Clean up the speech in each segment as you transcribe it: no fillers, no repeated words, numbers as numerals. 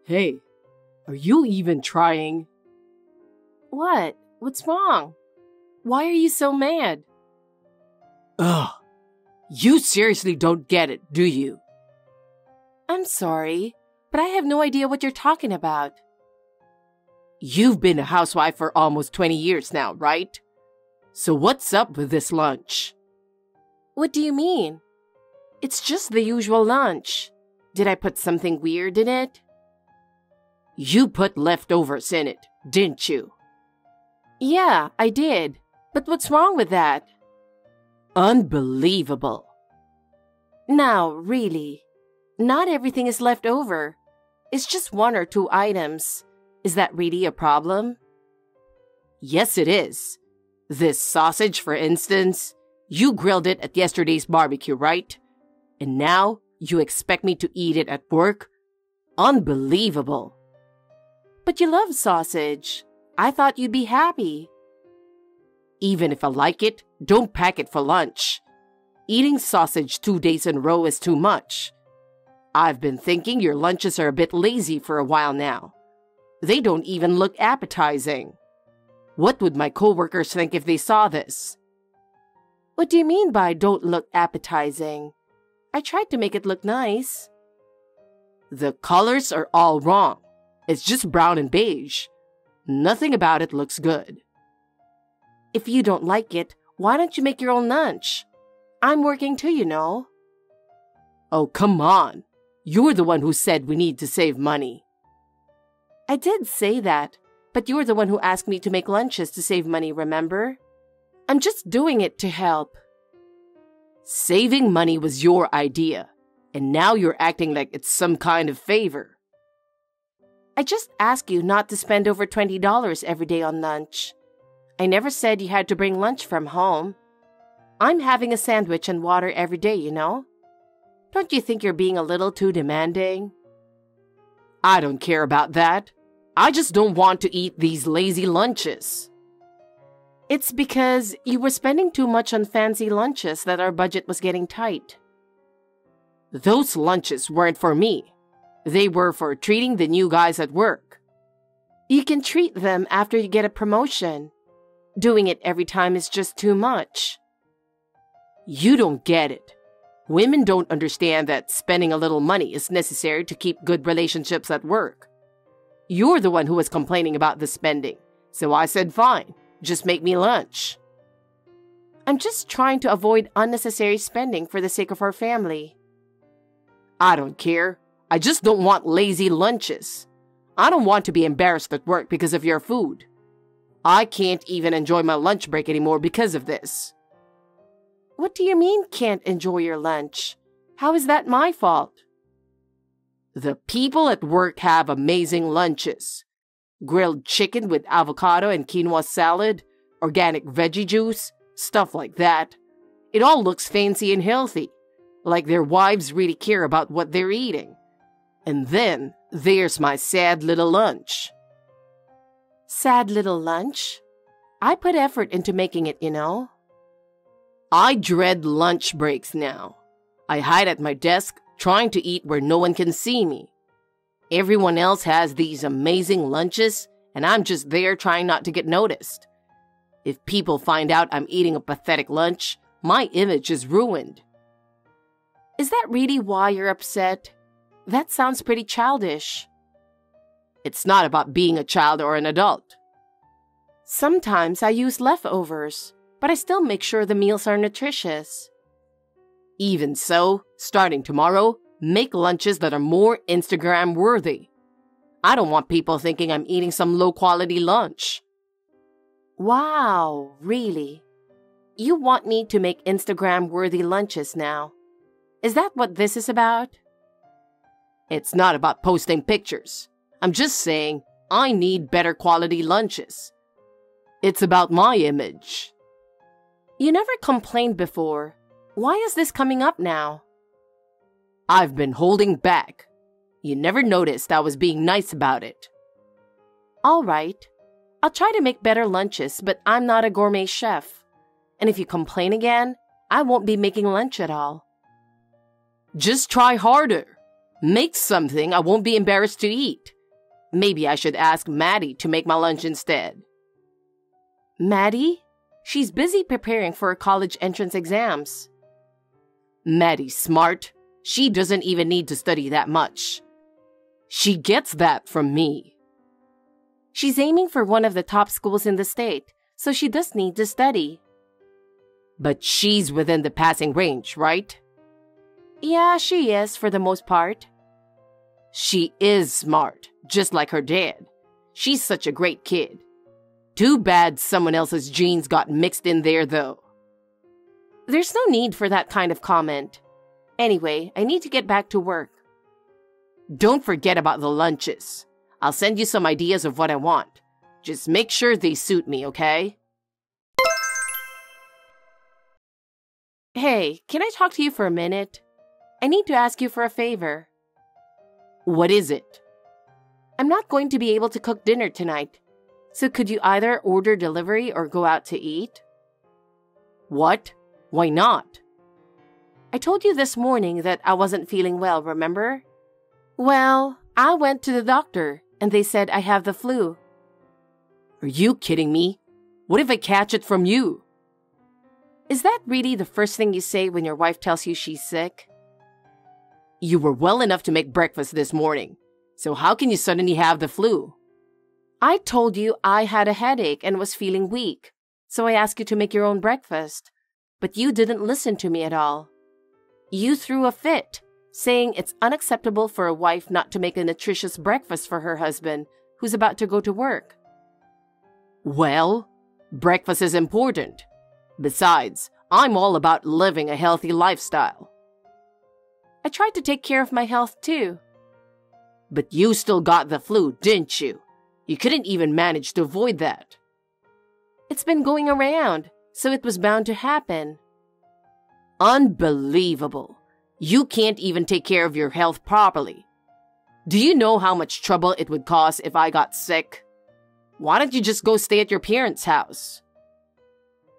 Hey, are you even trying? What? What's wrong? Why are you so mad? Ugh. You seriously don't get it, do you? I'm sorry, but I have no idea what you're talking about. You've been a housewife for almost 20 years now, right? So what's up with this lunch? What do you mean? It's just the usual lunch. Did I put something weird in it? You put leftovers in it, didn't you? Yeah, I did. But what's wrong with that? Unbelievable. Now, really, not everything is left over. It's just 1 or 2 items. Is that really a problem? Yes, it is. This sausage, for instance, you grilled it at yesterday's barbecue, right? And now you expect me to eat it at work? Unbelievable. But you love sausage. I thought you'd be happy. Even if I like it, don't pack it for lunch. Eating sausage 2 days in a row is too much. I've been thinking your lunches are a bit lazy for a while now. They don't even look appetizing. What would my coworkers think if they saw this? What do you mean by don't look appetizing? I tried to make it look nice. The colors are all wrong. It's just brown and beige. Nothing about it looks good. If you don't like it, why don't you make your own lunch? I'm working too, you know. Oh, come on. You're the one who said we need to save money. I did say that, but you're the one who asked me to make lunches to save money, remember? I'm just doing it to help. Saving money was your idea, and now you're acting like it's some kind of favor. I just asked you not to spend over $20 every day on lunch. I never said you had to bring lunch from home. I'm having a sandwich and water every day, you know? Don't you think you're being a little too demanding? I don't care about that. I just don't want to eat these lazy lunches. It's because you were spending too much on fancy lunches that our budget was getting tight. Those lunches weren't for me. They were for treating the new guys at work. You can treat them after you get a promotion. Doing it every time is just too much. You don't get it. Women don't understand that spending a little money is necessary to keep good relationships at work. You're the one who was complaining about the spending, so I said fine, just make me lunch. I'm just trying to avoid unnecessary spending for the sake of our family. I don't care. I just don't want lazy lunches. I don't want to be embarrassed at work because of your food. I can't even enjoy my lunch break anymore because of this. What do you mean can't enjoy your lunch? How is that my fault? The people at work have amazing lunches. Grilled chicken with avocado and quinoa salad, organic veggie juice, stuff like that. It all looks fancy and healthy, like their wives really care about what they're eating. And then there's my sad little lunch. Sad little lunch? I put effort into making it, you know. I dread lunch breaks now. I hide at my desk, trying to eat where no one can see me. Everyone else has these amazing lunches, and I'm just there trying not to get noticed. If people find out I'm eating a pathetic lunch, my image is ruined. Is that really why you're upset? That sounds pretty childish. It's not about being a child or an adult. Sometimes I use leftovers, but I still make sure the meals are nutritious. Even so, starting tomorrow, make lunches that are more Instagram-worthy. I don't want people thinking I'm eating some low-quality lunch. Wow, really? You want me to make Instagram-worthy lunches now? Is that what this is about? It's not about posting pictures. I'm just saying I need better quality lunches. It's about my image. You never complained before. Why is this coming up now? I've been holding back. You never noticed I was being nice about it. All right. I'll try to make better lunches, but I'm not a gourmet chef. And if you complain again, I won't be making lunch at all. Just try harder. Make something I won't be embarrassed to eat. Maybe I should ask Maddie to make my lunch instead. Maddie? She's busy preparing for her college entrance exams. Maddie's smart. She doesn't even need to study that much. She gets that from me. She's aiming for one of the top schools in the state, so she does need to study. But she's within the passing range, right? Yeah, she is, for the most part. She is smart, just like her dad. She's such a great kid. Too bad someone else's genes got mixed in there, though. There's no need for that kind of comment. Anyway, I need to get back to work. Don't forget about the lunches. I'll send you some ideas of what I want. Just make sure they suit me, okay? Hey, can I talk to you for a minute? I need to ask you for a favor. What is it? I'm not going to be able to cook dinner tonight. So could you either order delivery or go out to eat? What? Why not? I told you this morning that I wasn't feeling well, remember? Well, I went to the doctor and they said I have the flu. Are you kidding me? What if I catch it from you? Is that really the first thing you say when your wife tells you she's sick? You were well enough to make breakfast this morning, so how can you suddenly have the flu? I told you I had a headache and was feeling weak, so I asked you to make your own breakfast. But you didn't listen to me at all. You threw a fit, saying it's unacceptable for a wife not to make a nutritious breakfast for her husband who's about to go to work. Well, breakfast is important. Besides, I'm all about living a healthy lifestyle. I tried to take care of my health too. But you still got the flu, didn't you? You couldn't even manage to avoid that. It's been going around, so it was bound to happen. Unbelievable. You can't even take care of your health properly. Do you know how much trouble it would cause if I got sick? Why don't you just go stay at your parents' house?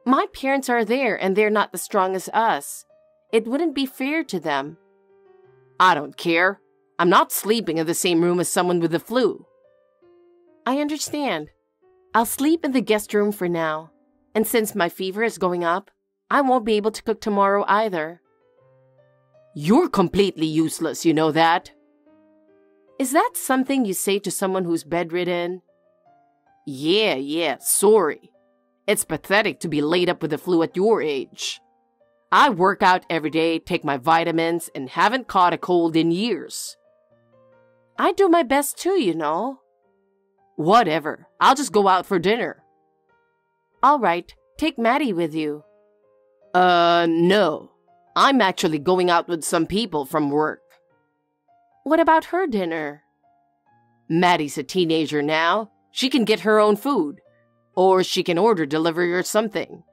My parents are there and they're not as strong as us. It wouldn't be fair to them. I don't care. I'm not sleeping in the same room as someone with the flu. I understand. I'll sleep in the guest room for now. And since my fever is going up, I won't be able to cook tomorrow either. You're completely useless, you know that? Is that something you say to someone who's bedridden? Yeah, sorry. It's pathetic to be laid up with the flu at your age. I work out every day, take my vitamins, and haven't caught a cold in years. I do my best too, you know. Whatever. I'll just go out for dinner. All right. Take Maddie with you. No. I'm actually going out with some people from work. What about her dinner? Maddie's a teenager now. She can get her own food. Or she can order delivery or something.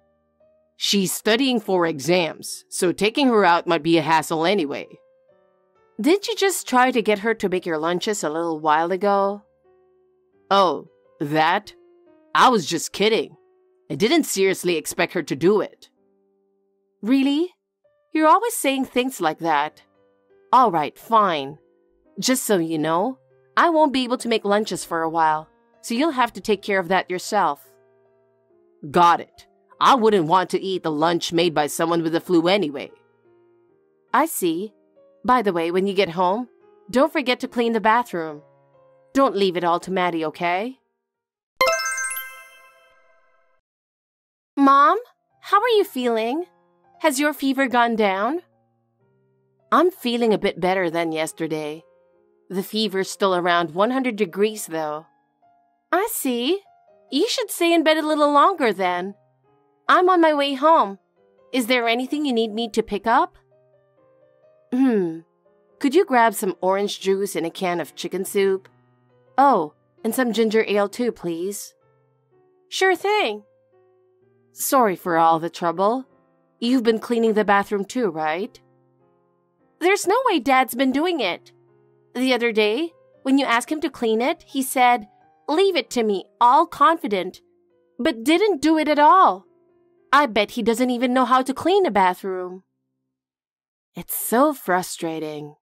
She's studying for exams, so taking her out might be a hassle anyway. Didn't you just try to get her to make your lunches a little while ago? Oh, that? I was just kidding. I didn't seriously expect her to do it. Really? You're always saying things like that. All right, fine. Just so you know, I won't be able to make lunches for a while, so you'll have to take care of that yourself. Got it. I wouldn't want to eat the lunch made by someone with the flu anyway. I see. By the way, when you get home, don't forget to clean the bathroom. Don't leave it all to Maddie, okay? Mom, how are you feeling? Has your fever gone down? I'm feeling a bit better than yesterday. The fever's still around 100 degrees, though. I see. You should stay in bed a little longer then. I'm on my way home. Is there anything you need me to pick up? Could you grab some orange juice and a can of chicken soup? Oh, and some ginger ale too, please. Sure thing. Sorry for all the trouble. You've been cleaning the bathroom too, right? There's no way Dad's been doing it. The other day, when you asked him to clean it, he said, "Leave it to me," all confident, but didn't do it at all. I bet he doesn't even know how to clean a bathroom. It's so frustrating.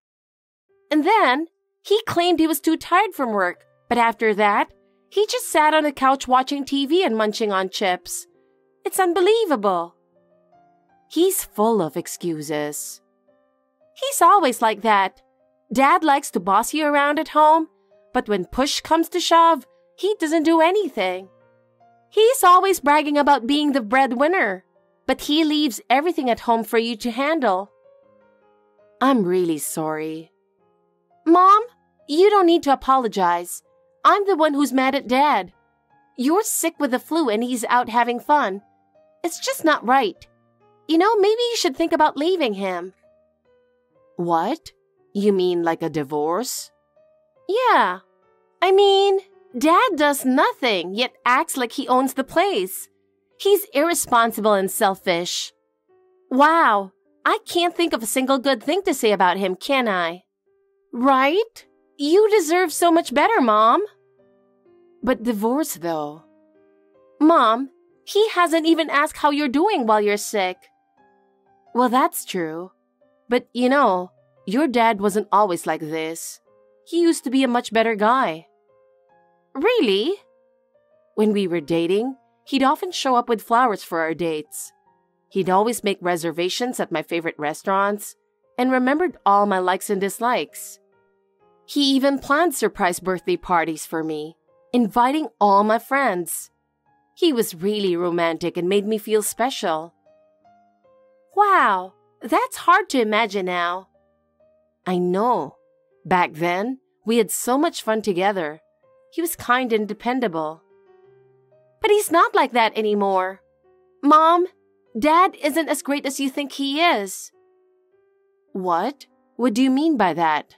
And then, he claimed he was too tired from work, But after that, he just sat on the couch watching TV and munching on chips. It's unbelievable. He's full of excuses. He's always like that. Dad likes to boss you around at home, but when push comes to shove, he doesn't do anything. He's always bragging about being the breadwinner, but he leaves everything at home for you to handle. I'm really sorry. Mom, you don't need to apologize. I'm the one who's mad at Dad. You're sick with the flu and he's out having fun. It's just not right. You know, maybe you should think about leaving him. What? You mean like a divorce? Yeah. I mean, Dad does nothing, yet acts like he owns the place. He's irresponsible and selfish. Wow, I can't think of a single good thing to say about him, can I? Right? You deserve so much better, Mom. But divorce, though. Mom, he hasn't even asked how you're doing while you're sick. Well, that's true. But, you know, your dad wasn't always like this. He used to be a much better guy. Really? When we were dating, he'd often show up with flowers for our dates. He'd always make reservations at my favorite restaurants and remembered all my likes and dislikes. He even planned surprise birthday parties for me, inviting all my friends. He was really romantic and made me feel special. Wow, that's hard to imagine now. I know. Back then, we had so much fun together. He was kind and dependable. But he's not like that anymore. Mom, Dad isn't as great as you think he is. What? What do you mean by that?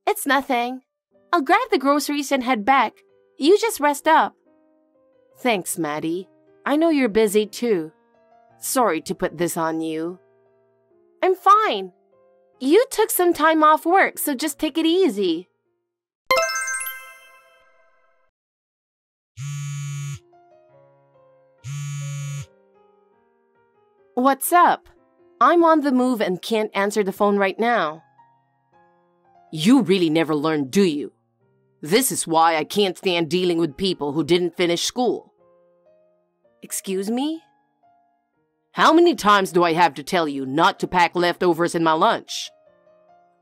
It's nothing. I'll grab the groceries and head back. You just rest up. Thanks, Maddie. I know you're busy too. Sorry to put this on you. I'm fine. You took some time off work, so just take it easy. What's up? I'm on the move and can't answer the phone right now. You really never learn, do you? This is why I can't stand dealing with people who didn't finish school. Excuse me? How many times do I have to tell you not to pack leftovers in my lunch?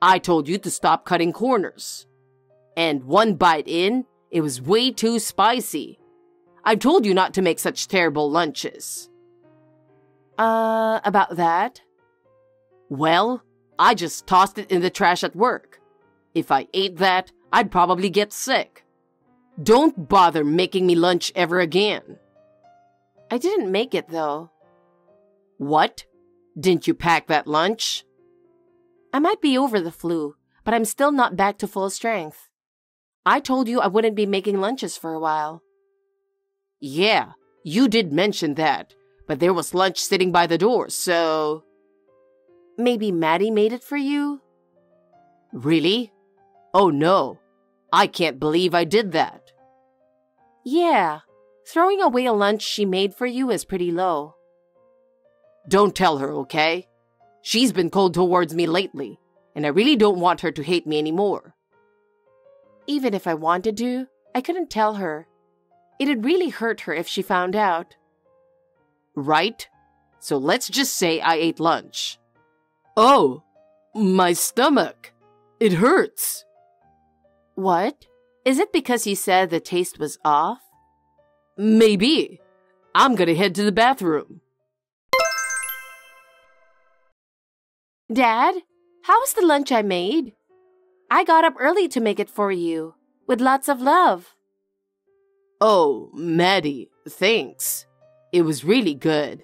I told you to stop cutting corners. And one bite in, it was way too spicy. I've told you not to make such terrible lunches. About that? Well, I just tossed it in the trash at work. If I ate that, I'd probably get sick. Don't bother making me lunch ever again. I didn't make it, though. What? Didn't you pack that lunch? I might be over the flu, but I'm still not back to full strength. I told you I wouldn't be making lunches for a while. Yeah, you did mention that, but there was lunch sitting by the door, so... Maybe Maddie made it for you? Really? Oh no, I can't believe I did that. Yeah, throwing away a lunch she made for you is pretty low. Don't tell her, okay? She's been cold towards me lately, and I really don't want her to hate me anymore. Even if I wanted to, I couldn't tell her. It'd really hurt her if she found out. Right? So let's just say I ate lunch. Oh, my stomach. It hurts. What? Is it because you said the taste was off? Maybe. I'm gonna head to the bathroom. Dad, how was the lunch I made? I got up early to make it for you, with lots of love. Oh, Maddie, thanks. It was really good.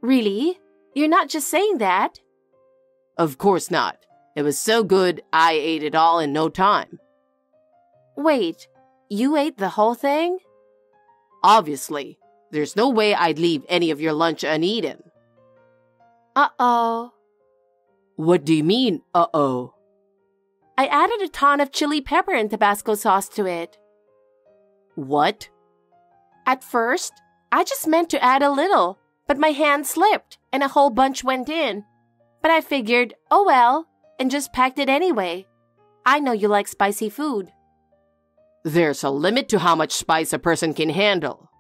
Really? You're not just saying that? Of course not. It was so good, I ate it all in no time. Wait, you ate the whole thing? Obviously. There's no way I'd leave any of your lunch uneaten. Uh-oh. What do you mean, uh-oh? I added a ton of chili pepper and Tabasco sauce to it. What? At first, I just meant to add a little, but my hand slipped and a whole bunch went in. But I figured, oh well, and just packed it anyway. I know you like spicy food. There's a limit to how much spice a person can handle.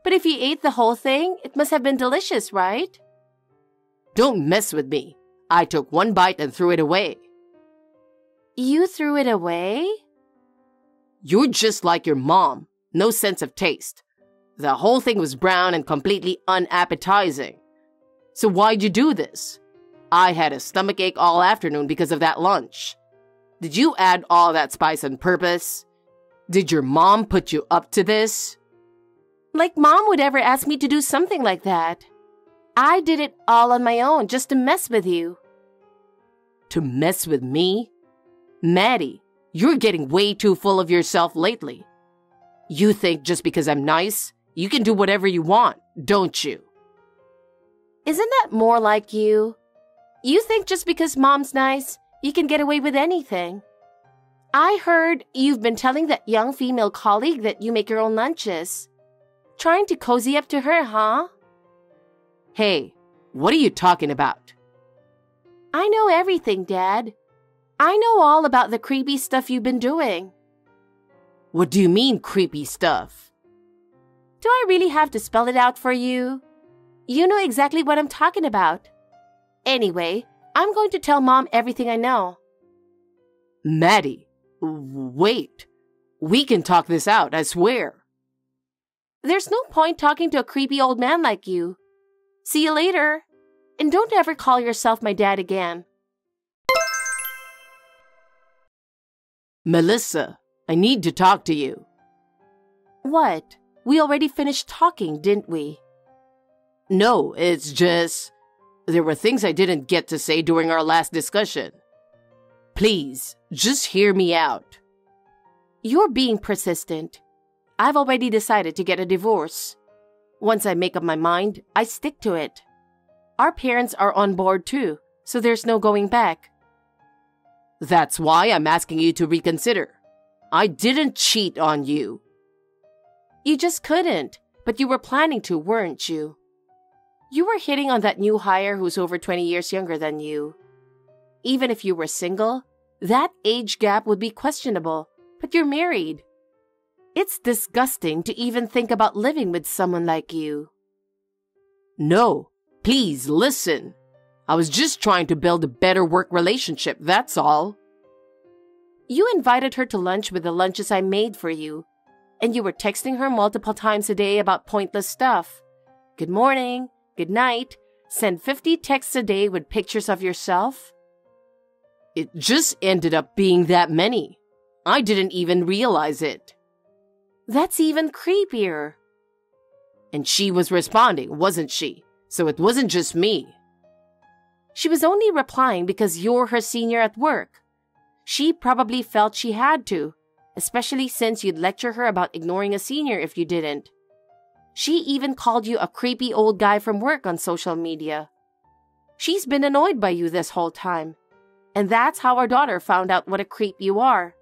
But if you ate the whole thing, it must have been delicious, right? Don't mess with me. I took one bite and threw it away. You threw it away? You're just like your mom. No sense of taste. The whole thing was brown and completely unappetizing. So why'd you do this? I had a stomachache all afternoon because of that lunch. Did you add all that spice on purpose? Did your mom put you up to this? Like Mom would ever ask me to do something like that. I did it all on my own just to mess with you. To mess with me? Maddie, you're getting way too full of yourself lately. You think just because I'm nice, you can do whatever you want, don't you? Isn't that more like you? You think just because Mom's nice, you can get away with anything. I heard you've been telling that young female colleague that you make your own lunches. Trying to cozy up to her, huh? Hey, what are you talking about? I know everything, Dad. I know all about the creepy stuff you've been doing. What do you mean, creepy stuff? Do I really have to spell it out for you? You know exactly what I'm talking about. Anyway, I'm going to tell Mom everything I know. Maddie, wait. We can talk this out, I swear. There's no point talking to a creepy old man like you. See you later. And don't ever call yourself my dad again. Melissa, I need to talk to you. What? We already finished talking, didn't we? No, it's just... there were things I didn't get to say during our last discussion. Please, just hear me out. You're being persistent. I've already decided to get a divorce. Once I make up my mind, I stick to it. Our parents are on board too, so there's no going back. That's why I'm asking you to reconsider. I didn't cheat on you. You just couldn't, but you were planning to, weren't you? You were hitting on that new hire who's over 20 years younger than you. Even if you were single, that age gap would be questionable, but you're married. It's disgusting to even think about living with someone like you. No, please listen. I was just trying to build a better work relationship, that's all. You invited her to lunch with the lunches I made for you, and you were texting her multiple times a day about pointless stuff. Good morning, good night, send 50 texts a day with pictures of yourself. It just ended up being that many. I didn't even realize it. That's even creepier. And she was responding, wasn't she? So it wasn't just me. She was only replying because you're her senior at work. She probably felt she had to, especially since you'd lecture her about ignoring a senior if you didn't. She even called you a creepy old guy from work on social media. She's been annoyed by you this whole time. And that's how our daughter found out what a creep you are.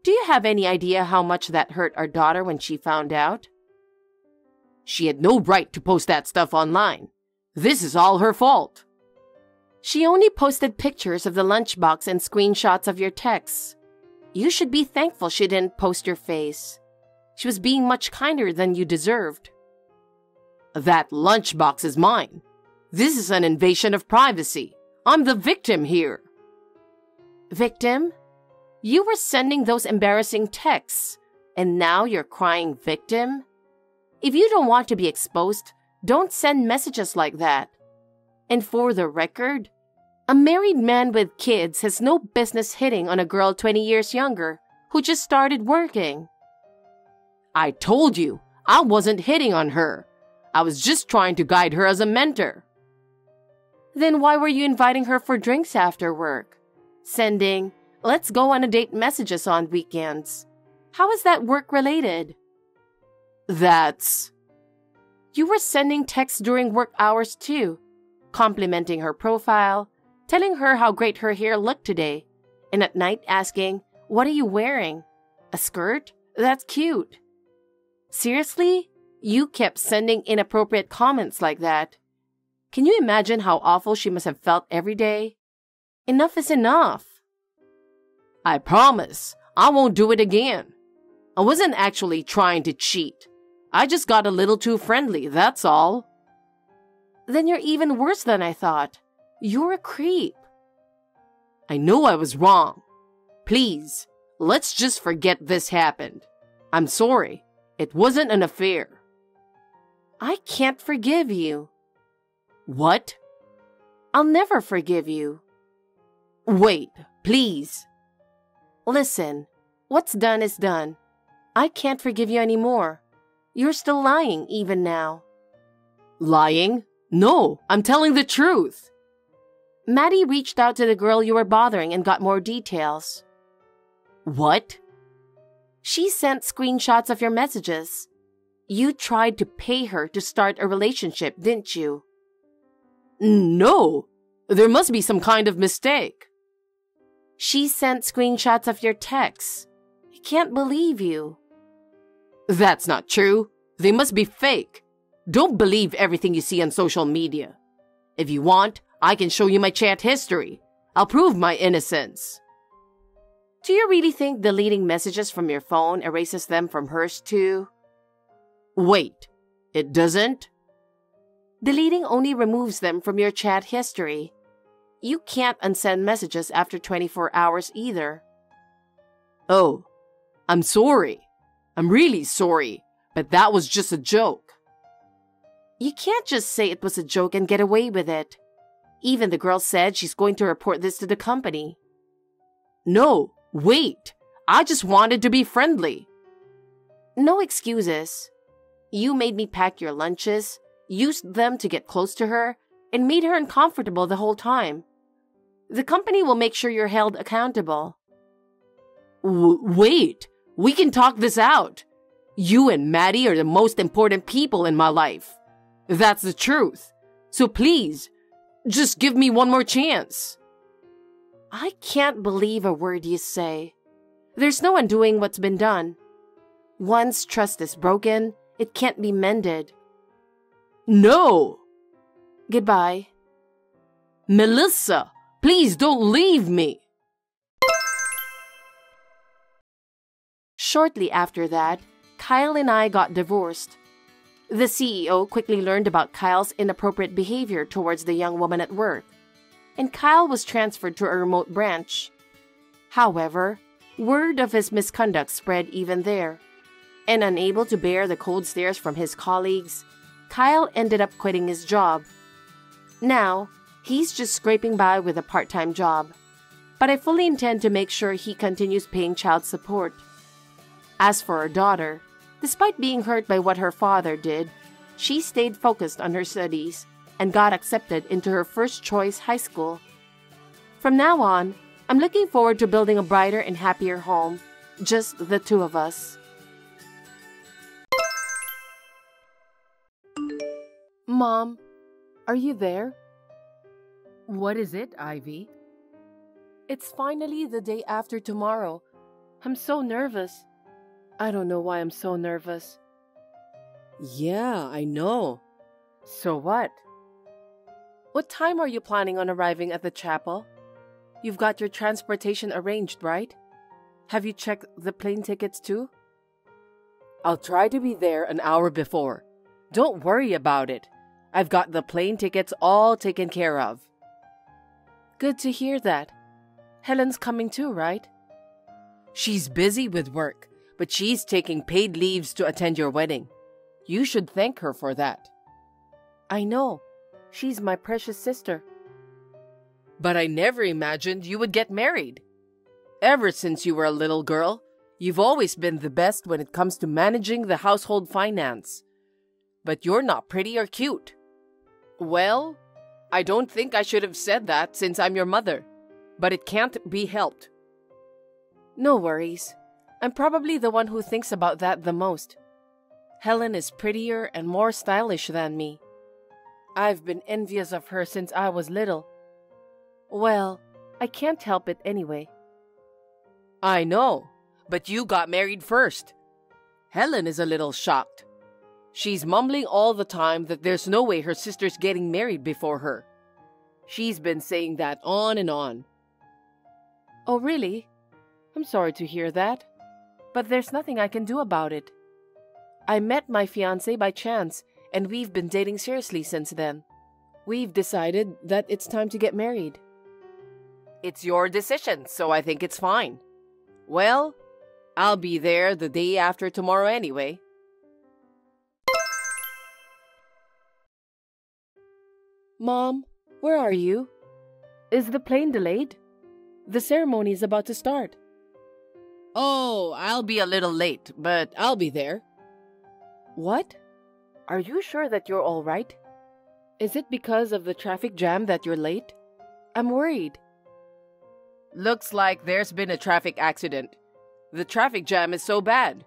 Do you have any idea how much that hurt our daughter when she found out? She had no right to post that stuff online. This is all her fault. She only posted pictures of the lunchbox and screenshots of your texts. You should be thankful she didn't post your face. She was being much kinder than you deserved. That lunchbox is mine. This is an invasion of privacy. I'm the victim here. Victim? You were sending those embarrassing texts, and now you're crying victim? If you don't want to be exposed, don't send messages like that. And for the record, a married man with kids has no business hitting on a girl 20 years younger who just started working. I told you, I wasn't hitting on her. I was just trying to guide her as a mentor. Then why were you inviting her for drinks after work? Sending, let's go on a date messages on weekends. How is that work-related? That's... You were sending texts during work hours too, complimenting her profile, telling her how great her hair looked today, and at night asking, what are you wearing? A skirt? That's cute. Seriously? You kept sending inappropriate comments like that. Can you imagine how awful she must have felt every day? Enough is enough. I promise, I won't do it again. I wasn't actually trying to cheat. I just got a little too friendly, that's all. Then you're even worse than I thought. You're a creep. I know I was wrong. Please, let's just forget this happened. I'm sorry. It wasn't an affair. I can't forgive you. What? I'll never forgive you. Wait, please. Listen, what's done is done. I can't forgive you anymore. You're still lying even now. Lying? No, I'm telling the truth. Maddie reached out to the girl you were bothering and got more details. What? She sent screenshots of your messages. You tried to pay her to start a relationship, didn't you? No, there must be some kind of mistake. She sent screenshots of your texts. I can't believe you. That's not true. They must be fake. Don't believe everything you see on social media. If you want, I can show you my chat history. I'll prove my innocence. Do you really think deleting messages from your phone erases them from hers too? Wait, it doesn't? Deleting only removes them from your chat history. You can't unsend messages after 24 hours either. Oh, I'm sorry. I'm really sorry, but that was just a joke. You can't just say it was a joke and get away with it. Even the girl said she's going to report this to the company. No, wait. I just wanted to be friendly. No excuses. You made me pack your lunches, used them to get close to her, and made her uncomfortable the whole time. The company will make sure you're held accountable. Wait, we can talk this out. You and Maddie are the most important people in my life. That's the truth. So please, just give me one more chance. I can't believe a word you say. There's no undoing what's been done. Once trust is broken, it can't be mended. No! Goodbye. Melissa, please don't leave me! Shortly after that, Kyle and I got divorced. The CEO quickly learned about Kyle's inappropriate behavior towards the young woman at work, and Kyle was transferred to a remote branch. However, word of his misconduct spread even there, and unable to bear the cold stares from his colleagues, Kyle ended up quitting his job. Now, he's just scraping by with a part-time job, but I fully intend to make sure he continues paying child support. As for our daughter, despite being hurt by what her father did, she stayed focused on her studies and got accepted into her first choice high school. From now on, I'm looking forward to building a brighter and happier home, just the two of us. Mom, are you there? What is it, Ivy? It's finally the day after tomorrow. I'm so nervous. I don't know why I'm so nervous. Yeah, I know. So what? What time are you planning on arriving at the chapel? You've got your transportation arranged, right? Have you checked the plane tickets too? I'll try to be there an hour before. Don't worry about it. I've got the plane tickets all taken care of. Good to hear that. Helen's coming too, right? She's busy with work, but she's taking paid leaves to attend your wedding. You should thank her for that. I know. She's my precious sister. But I never imagined you would get married. Ever since you were a little girl, you've always been the best when it comes to managing the household finance. But you're not pretty or cute. Well, I don't think I should have said that since I'm your mother, but it can't be helped. No worries. I'm probably the one who thinks about that the most. Helen is prettier and more stylish than me. I've been envious of her since I was little. Well, I can't help it anyway. I know, but you got married first. Helen is a little shocked. She's mumbling all the time that there's no way her sister's getting married before her. She's been saying that on and on. Oh, really? I'm sorry to hear that. but there's nothing I can do about it. I met my fiancé by chance, and we've been dating seriously since then. We've decided that it's time to get married. It's your decision, so I think it's fine. Well, I'll be there the day after tomorrow anyway. Mom, where are you? Is the plane delayed? The ceremony is about to start. Oh, I'll be a little late, but I'll be there. What? Are you sure that you're all right? Is it because of the traffic jam that you're late? I'm worried. Looks like there's been a traffic accident. The traffic jam is so bad.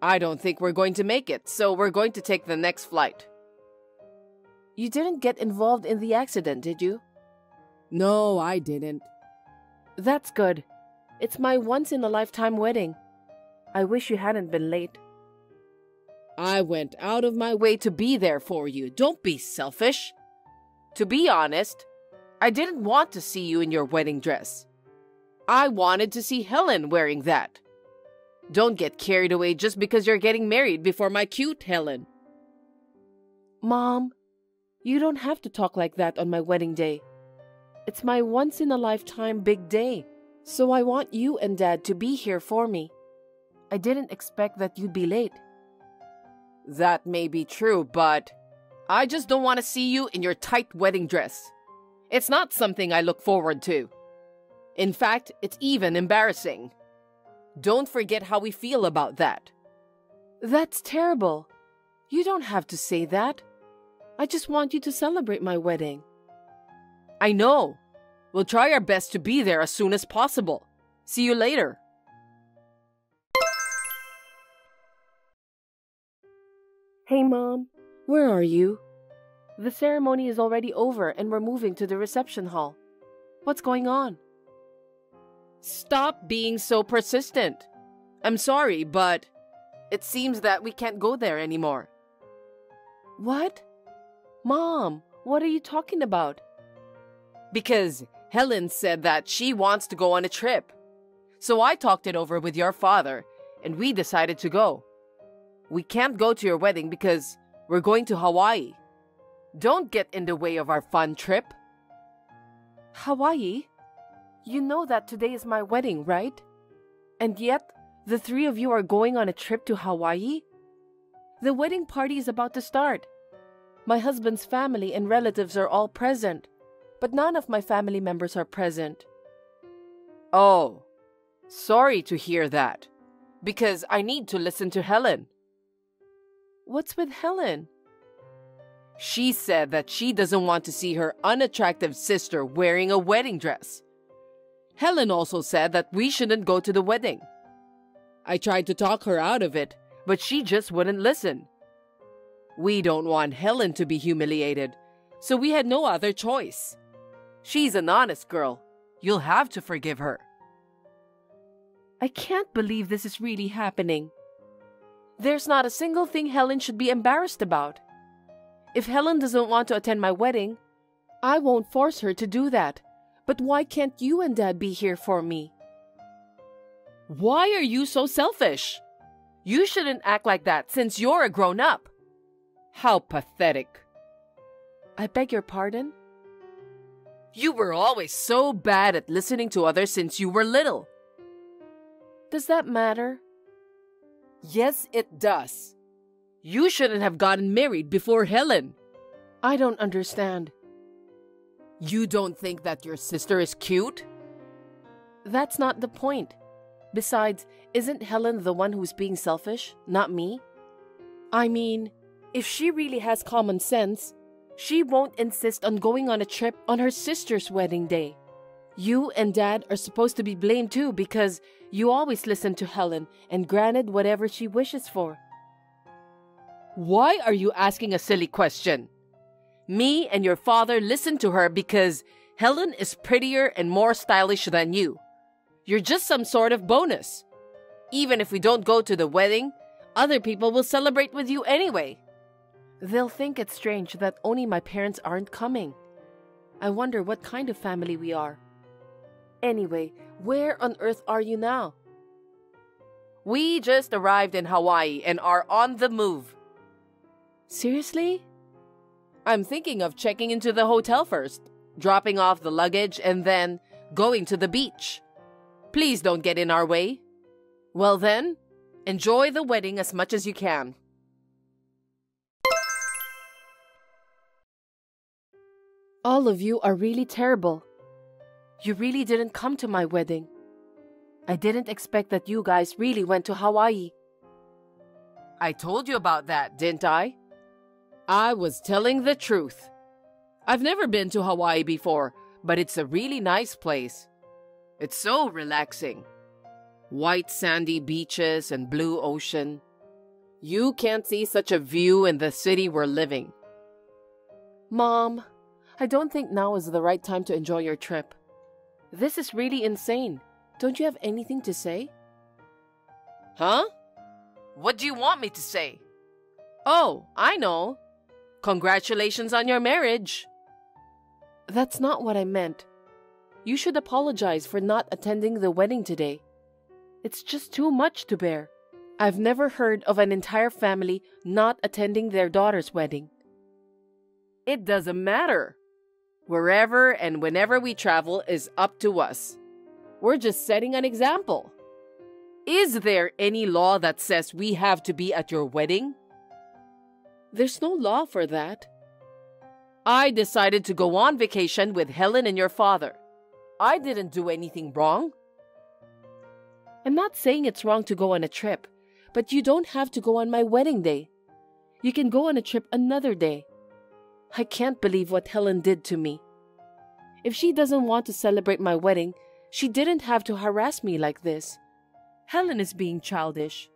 I don't think we're going to make it, so we're going to take the next flight. You didn't get involved in the accident, did you? No, I didn't. That's good. It's my once-in-a-lifetime wedding. I wish you hadn't been late. I went out of my way to be there for you. Don't be selfish. To be honest, I didn't want to see you in your wedding dress. I wanted to see Helen wearing that. Don't get carried away just because you're getting married before my cute Helen. Mom, you don't have to talk like that on my wedding day. It's my once-in-a-lifetime big day, so I want you and Dad to be here for me. I didn't expect that you'd be late. That may be true, but I just don't want to see you in your tight wedding dress. It's not something I look forward to. In fact, it's even embarrassing. Don't forget how we feel about that. That's terrible. You don't have to say that. I just want you to celebrate my wedding. I know. We'll try our best to be there as soon as possible. See you later. Hey, Mom. Where are you? The ceremony is already over and we're moving to the reception hall. What's going on? Stop being so persistent. I'm sorry, but it seems that we can't go there anymore. What? Mom, what are you talking about? Because Helen said that she wants to go on a trip. So I talked it over with your father, and we decided to go. We can't go to your wedding because we're going to Hawaii. Don't get in the way of our fun trip. Hawaii? You know that today is my wedding, right? And yet, the three of you are going on a trip to Hawaii? The wedding party is about to start. My husband's family and relatives are all present, but none of my family members are present. Oh, sorry to hear that, because I need to listen to Helen. What's with Helen? She said that she doesn't want to see her unattractive sister wearing a wedding dress. Helen also said that we shouldn't go to the wedding. I tried to talk her out of it, but she just wouldn't listen. We don't want Helen to be humiliated, so we had no other choice. She's an honest girl. You'll have to forgive her. I can't believe this is really happening. There's not a single thing Helen should be embarrassed about. If Helen doesn't want to attend my wedding, I won't force her to do that. But why can't you and Dad be here for me? Why are you so selfish? You shouldn't act like that since you're a grown-up. How pathetic. I beg your pardon? You were always so bad at listening to others since you were little. Does that matter? Yes, it does. You shouldn't have gotten married before Helen. I don't understand. You don't think that your sister is cute? That's not the point. Besides, isn't Helen the one who's being selfish, not me? I mean, if she really has common sense, she won't insist on going on a trip on her sister's wedding day. You and Dad are supposed to be blamed too because you always listen to Helen and granted whatever she wishes for. Why are you asking a silly question? Me and your father listened to her because Helen is prettier and more stylish than you. You're just some sort of bonus. Even if we don't go to the wedding, other people will celebrate with you anyway. They'll think it's strange that only my parents aren't coming. I wonder what kind of family we are. Anyway, where on earth are you now? We just arrived in Hawaii and are on the move. Seriously? I'm thinking of checking into the hotel first, dropping off the luggage, and then going to the beach. Please don't get in our way. Well then, enjoy the wedding as much as you can. All of you are really terrible. You really didn't come to my wedding. I didn't expect that you guys really went to Hawaii. I told you about that, didn't I? I was telling the truth. I've never been to Hawaii before, but it's a really nice place. It's so relaxing. White sandy beaches and blue ocean. You can't see such a view in the city we're living. Mom, I don't think now is the right time to enjoy your trip. This is really insane. Don't you have anything to say? Huh? What do you want me to say? Oh, I know. Congratulations on your marriage. That's not what I meant. You should apologize for not attending the wedding today. It's just too much to bear. I've never heard of an entire family not attending their daughter's wedding. It doesn't matter. Wherever and whenever we travel is up to us. We're just setting an example. Is there any law that says we have to be at your wedding? There's no law for that. I decided to go on vacation with Helen and your father. I didn't do anything wrong. I'm not saying it's wrong to go on a trip, but you don't have to go on my wedding day. You can go on a trip another day. I can't believe what Helen did to me. If she doesn't want to celebrate my wedding, she didn't have to harass me like this. Helen is being childish.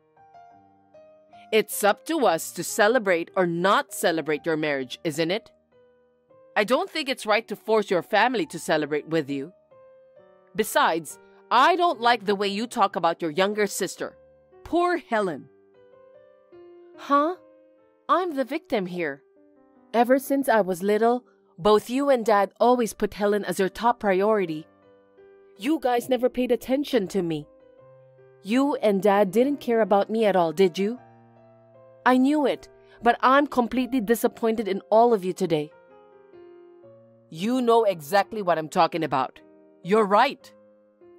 It's up to us to celebrate or not celebrate your marriage, isn't it? I don't think it's right to force your family to celebrate with you. Besides, I don't like the way you talk about your younger sister. Poor Helen. Huh? I'm the victim here. Ever since I was little, both you and Dad always put Helen as your top priority. You guys never paid attention to me. You and Dad didn't care about me at all, did you? I knew it, but I'm completely disappointed in all of you today. You know exactly what I'm talking about. You're right.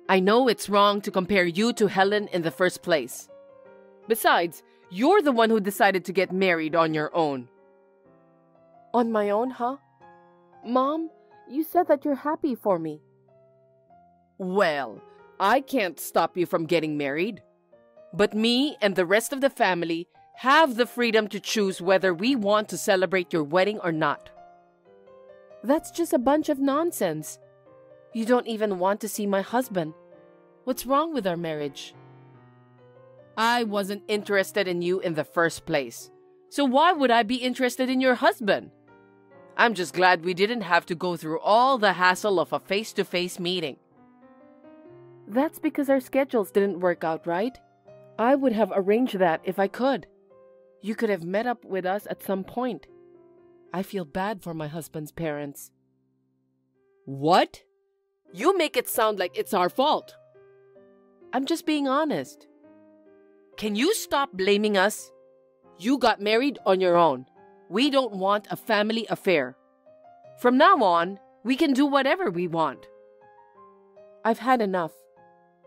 I know it's wrong to compare you to Helen in the first place. Besides, you're the one who decided to get married on your own. On my own, huh? Mom, you said that you're happy for me. Well, I can't stop you from getting married. But me and the rest of the family have the freedom to choose whether we want to celebrate your wedding or not. That's just a bunch of nonsense. You don't even want to see my husband. What's wrong with our marriage? I wasn't interested in you in the first place. So why would I be interested in your husband? I'm just glad we didn't have to go through all the hassle of a face-to-face meeting. That's because our schedules didn't work out, right? I would have arranged that if I could. You could have met up with us at some point. I feel bad for my husband's parents. What? You make it sound like it's our fault. I'm just being honest. Can you stop blaming us? You got married on your own. We don't want a family affair. From now on, we can do whatever we want. I've had enough.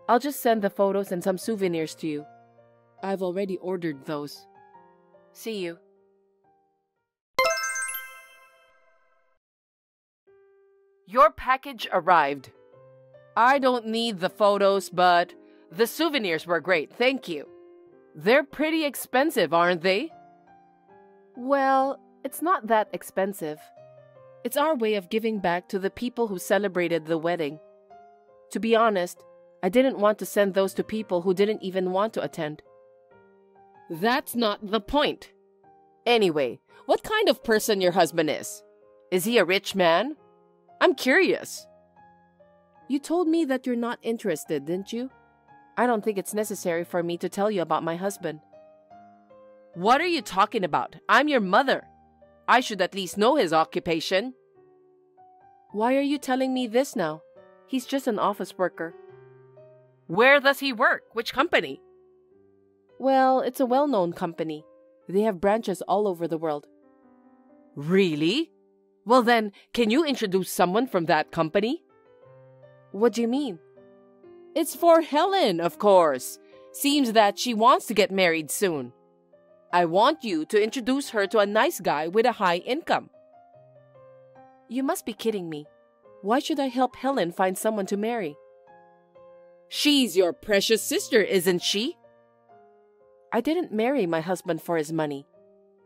I'll just send the photos and some souvenirs to you. I've already ordered those. See you. Your package arrived. I don't need the photos, but the souvenirs were great, thank you. They're pretty expensive, aren't they? Well, it's not that expensive. It's our way of giving back to the people who celebrated the wedding. To be honest, I didn't want to send those to people who didn't even want to attend. That's not the point. Anyway, what kind of person your husband is? Is he a rich man? I'm curious. You told me that you're not interested, didn't you? I don't think it's necessary for me to tell you about my husband. What are you talking about? I'm your mother. I should at least know his occupation. Why are you telling me this now? He's just an office worker. Where does he work? Which company? Well, it's a well-known company. They have branches all over the world. Really? Well then, can you introduce someone from that company? What do you mean? It's for Helen, of course. Seems that she wants to get married soon. I want you to introduce her to a nice guy with a high income. You must be kidding me. Why should I help Helen find someone to marry? She's your precious sister, isn't she? I didn't marry my husband for his money.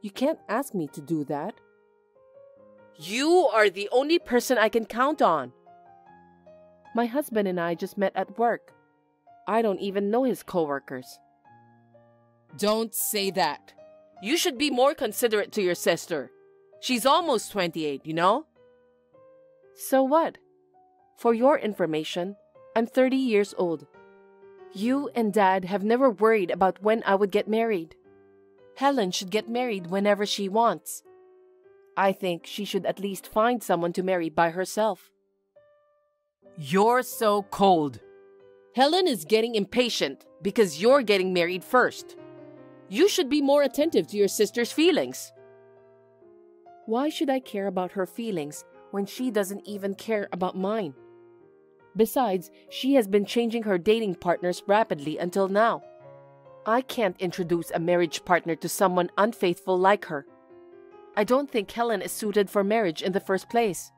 You can't ask me to do that. You are the only person I can count on. My husband and I just met at work. I don't even know his coworkers. Don't say that. You should be more considerate to your sister. She's almost 28, you know? So what? For your information, I'm 30 years old. You and Dad have never worried about when I would get married. Helen should get married whenever she wants. I think she should at least find someone to marry by herself. You're so cold. Helen is getting impatient because you're getting married first. You should be more attentive to your sister's feelings. Why should I care about her feelings when she doesn't even care about mine? Besides, she has been changing her dating partners rapidly until now. I can't introduce a marriage partner to someone unfaithful like her. I don't think Helen is suited for marriage in the first place.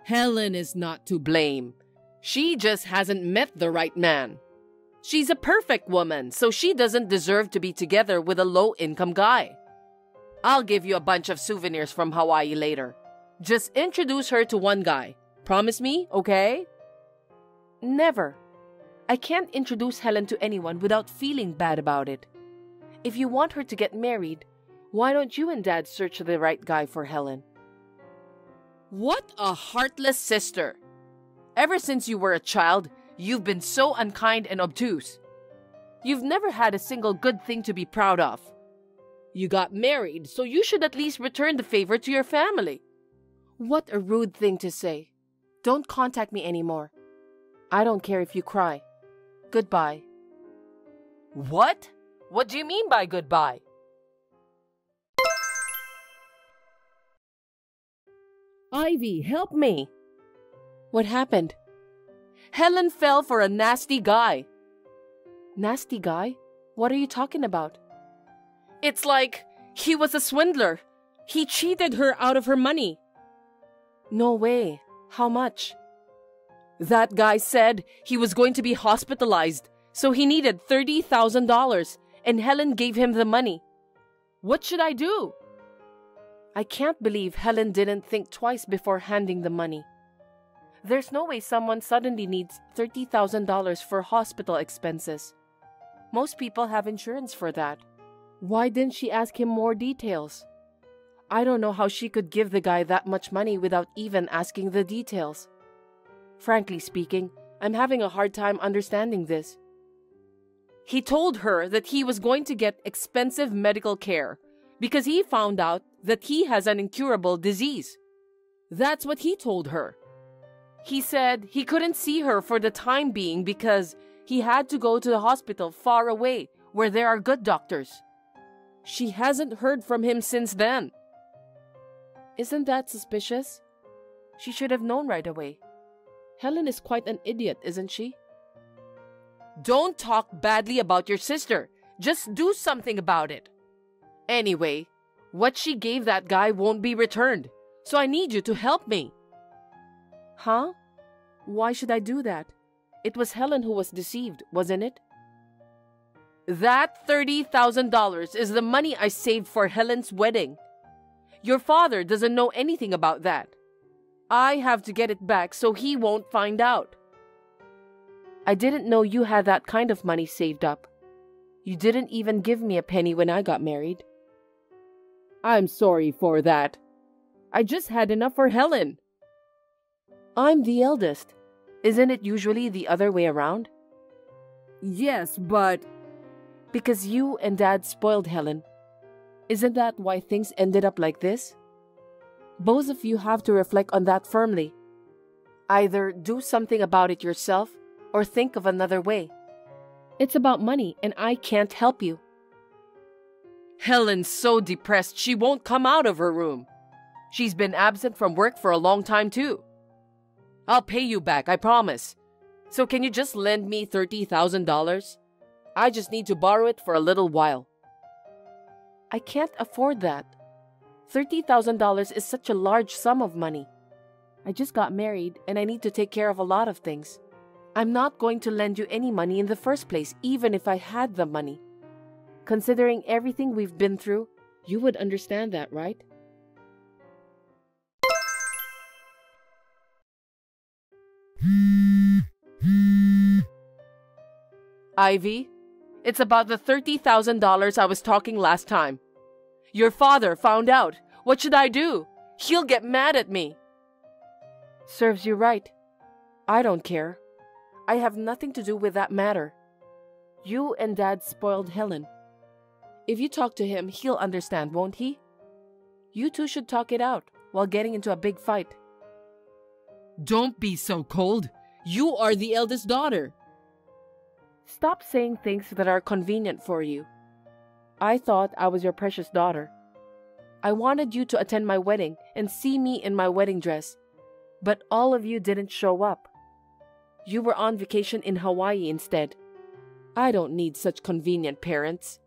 Helen is not to blame. She just hasn't met the right man. She's a perfect woman, so she doesn't deserve to be together with a low-income guy. I'll give you a bunch of souvenirs from Hawaii later. Just introduce her to one guy. Promise me, okay? Never. I can't introduce Helen to anyone without feeling bad about it. If you want her to get married, why don't you and Dad search the right guy for Helen? What a heartless sister. Ever since you were a child, you've been so unkind and obtuse. You've never had a single good thing to be proud of. You got married, so you should at least return the favor to your family. What a rude thing to say. Don't contact me anymore. I don't care if you cry. Goodbye. What? What do you mean by goodbye? Ivy, help me. What happened? Helen fell for a nasty guy. Nasty guy? What are you talking about? It's like he was a swindler. He cheated her out of her money. No way. How much? That guy said he was going to be hospitalized, so he needed $30,000, and Helen gave him the money. What should I do? I can't believe Helen didn't think twice before handing the money. There's no way someone suddenly needs $30,000 for hospital expenses. Most people have insurance for that. Why didn't she ask him more details? I don't know how she could give the guy that much money without even asking the details. Frankly speaking, I'm having a hard time understanding this. He told her that he was going to get expensive medical care because he found out that he has an incurable disease. That's what he told her. He said he couldn't see her for the time being because he had to go to the hospital far away where there are good doctors. She hasn't heard from him since then. Isn't that suspicious? She should have known right away. Helen is quite an idiot, isn't she? Don't talk badly about your sister. Just do something about it. Anyway, what she gave that guy won't be returned, so I need you to help me. Huh? Why should I do that? It was Helen who was deceived, wasn't it? That $30,000 is the money I saved for Helen's wedding. Your father doesn't know anything about that. I have to get it back so he won't find out. I didn't know you had that kind of money saved up. You didn't even give me a penny when I got married. I'm sorry for that. I just had enough for Helen. I'm the eldest. Isn't it usually the other way around? Yes, but... Because you and Dad spoiled Helen. Isn't that why things ended up like this? Both of you have to reflect on that firmly. Either do something about it yourself or think of another way. It's about money, and I can't help you. Helen's so depressed she won't come out of her room. She's been absent from work for a long time too. I'll pay you back, I promise. So can you just lend me $30,000? I just need to borrow it for a little while. I can't afford that. $30,000 is such a large sum of money. I just got married and I need to take care of a lot of things. I'm not going to lend you any money in the first place, even if I had the money. Considering everything we've been through, you would understand that, right? Ivy, it's about the $30,000 I was talking last time. Your father found out. What should I do? He'll get mad at me. Serves you right. I don't care. I have nothing to do with that matter. You and Dad spoiled Helen. If you talk to him, he'll understand, won't he? You two should talk it out while getting into a big fight. Don't be so cold. You are the eldest daughter. Stop saying things that are convenient for you. I thought I was your precious daughter. I wanted you to attend my wedding and see me in my wedding dress, but all of you didn't show up. You were on vacation in Hawaii instead. I don't need such convenient parents.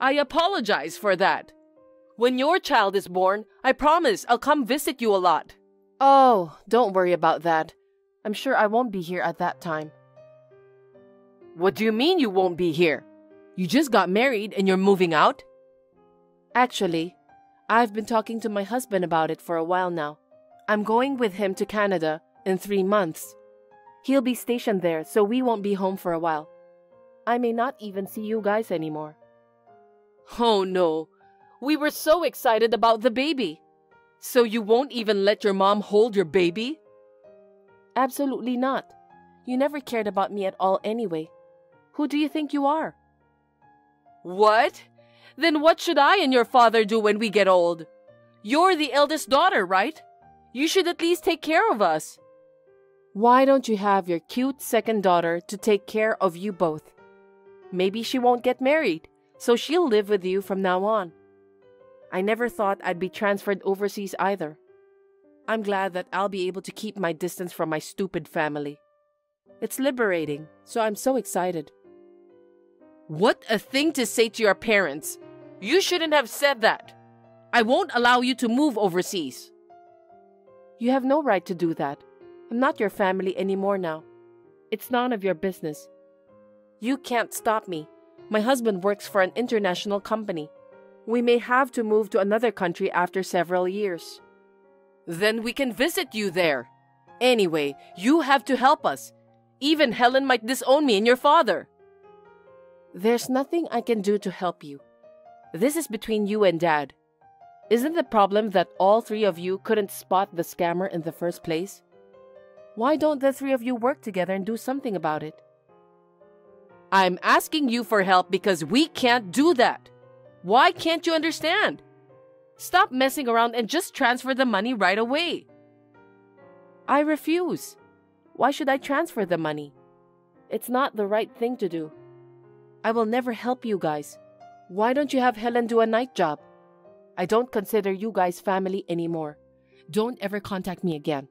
I apologize for that. When your child is born, I promise I'll come visit you a lot. Oh, don't worry about that. I'm sure I won't be here at that time. What do you mean you won't be here? You just got married and you're moving out? Actually, I've been talking to my husband about it for a while now. I'm going with him to Canada in 3 months. He'll be stationed there, so we won't be home for a while. I may not even see you guys anymore. Oh no, we were so excited about the baby. So you won't even let your mom hold your baby? Absolutely not. You never cared about me at all anyway. Who do you think you are? What? Then what should I and your father do when we get old? You're the eldest daughter, right? You should at least take care of us. Why don't you have your cute second daughter to take care of you both? Maybe she won't get married, so she'll live with you from now on. I never thought I'd be transferred overseas either. I'm glad that I'll be able to keep my distance from my stupid family. It's liberating, so I'm so excited. What a thing to say to your parents. You shouldn't have said that. I won't allow you to move overseas. You have no right to do that. I'm not your family anymore now. It's none of your business. You can't stop me. My husband works for an international company. We may have to move to another country after several years. Then we can visit you there. Anyway, you have to help us. Even Helen might disown me and your father. There's nothing I can do to help you. This is between you and Dad. Isn't the problem that all 3 of you couldn't spot the scammer in the first place? Why don't the 3 of you work together and do something about it? I'm asking you for help because we can't do that. Why can't you understand? Stop messing around and just transfer the money right away. I refuse. Why should I transfer the money? It's not the right thing to do. I will never help you guys. Why don't you have Helen do a night job? I don't consider you guys family anymore. Don't ever contact me again.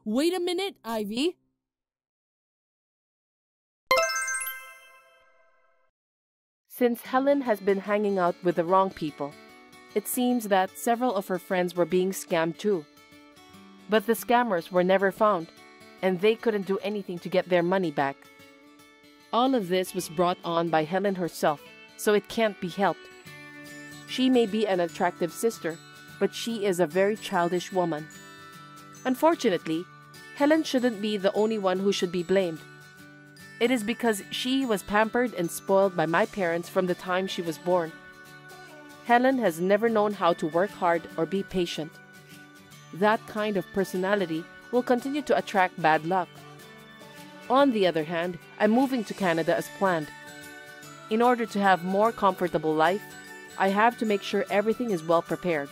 Wait a minute, Ivy. Since Helen has been hanging out with the wrong people, it seems that several of her friends were being scammed too. But the scammers were never found, and they couldn't do anything to get their money back. All of this was brought on by Helen herself, so it can't be helped. She may be an attractive sister, but she is a very childish woman. Unfortunately, Helen shouldn't be the only one who should be blamed. It is because she was pampered and spoiled by my parents from the time she was born. Helen has never known how to work hard or be patient. That kind of personality will continue to attract bad luck. On the other hand, I'm moving to Canada as planned. In order to have more comfortable life, I have to make sure everything is well prepared.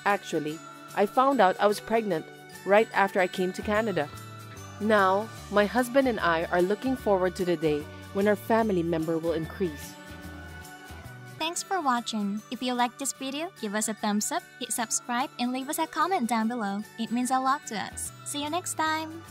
Actually, I found out I was pregnant right after I came to Canada. Now, my husband and I are looking forward to the day when our family member will increase. Thanks for watching. If you liked this video, give us a thumbs up, hit subscribe, and leave us a comment down below. It means a lot to us. See you next time!